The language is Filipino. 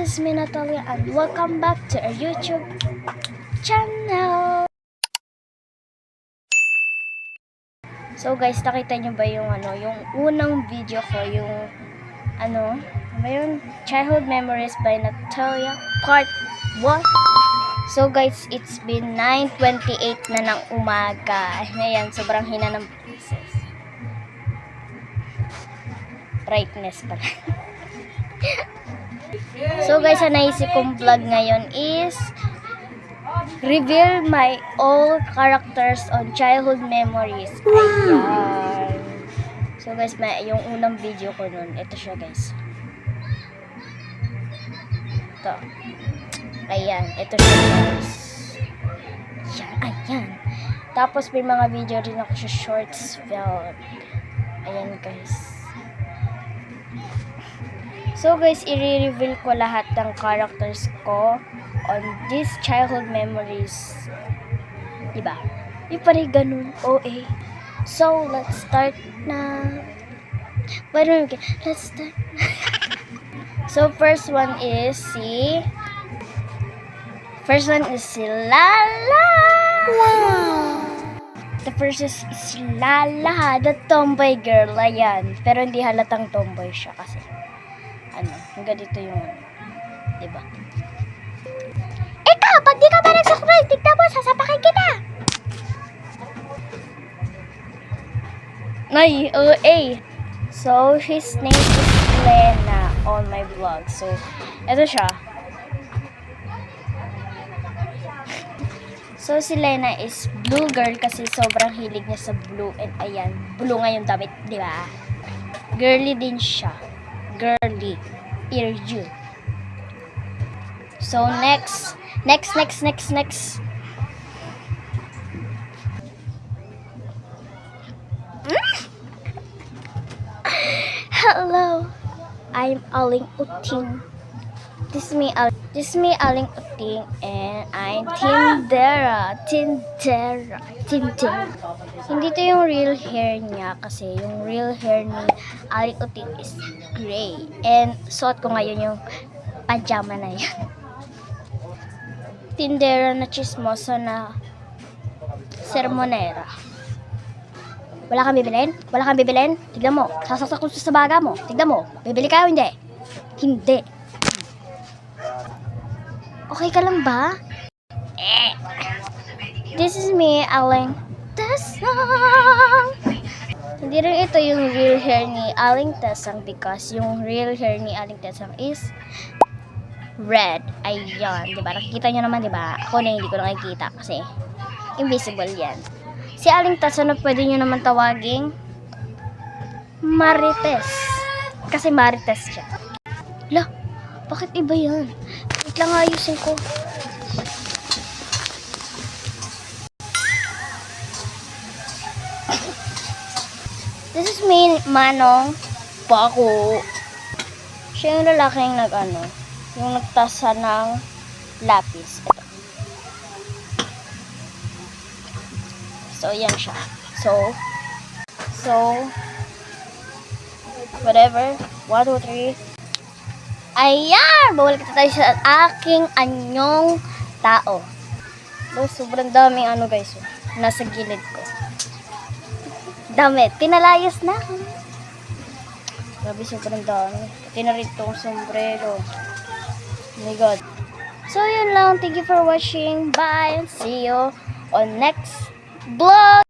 is me, Natalia, and welcome back to our YouTube channel. So guys, nakita nyo ba yung yung unang video ko, yung Childhood Memories by Natalia Part 1. So guys, it's been 9:28 na ng umaga. Ayan, sobrang hina ng brightness pala. So guys, ang naisip kong vlog ngayon is reveal my old characters on childhood memories. Ayan. So guys, yung unang video ko nun, ito siya guys. Ito. Ayan, ito siya guys. Ayan. Tapos may mga video rin ako sa shorts film. Ayan guys. So guys, i-reveal ko lahat ng characters ko on these childhood memories. Diba? Di pa rin ganun. OA. So, let's start na. Let's start. So, first one is si Lala. Wow. The first is Lala, the tomboy girl. Ayan. Pero hindi halatang tomboy siya kasi hanggang dito yung diba? Ikaw, pag di ka ba nag-subscribe, tignan mo, sasapakin kita! So, his name is Lena on my vlog. So, eto siya. So, si Lena is blue girl kasi sobrang hilig niya sa blue. And ayan, blue nga yung damit, diba? Girly din siya. Girly. You. So next. Hello, I'm Aling Uting. This is me Aling Uting, and I'm Tindera. Hindi to yung real hair niya kasi yung real hair ni Aling Uting is gray. And suot ko ngayon yung pajama na yan. Tindera na chismosa na sermonera. Wala kang bibilin? Tignan mo, sasaksak ko sa baga mo. Tignan mo, bibili ka o hindi? Hindi. Okay ka lang ba? This is me, Aling Tesang. Hindi rin ito yung real hair ni Aling Tesang because yung real hair ni Aling Tesang is red. Ayan, diba? Nakikita nyo naman, diba? Ako na hindi ko nakikita kasi invisible yan. Si Aling Tesang na pwede nyo naman tawaging Marites. Kasi Marites siya. Lah, bakit iba yan? Wait lang, ayusin ko. This is me, Manong Paco. Siya yung lalaking yung nagtasa ng lapis. Ito. So, yan siya. So, whatever. 1, 2, 3. Ayan! Bawal kita tayo sa aking anyong tao. Sobrang daming guys. Nasa gilid ko. Damit. Pinalayas na. Grabe, sobrang dami. Pati na rin itong sombrero. Oh my God. So, yun lang. Thank you for watching. Bye. See you on next vlog.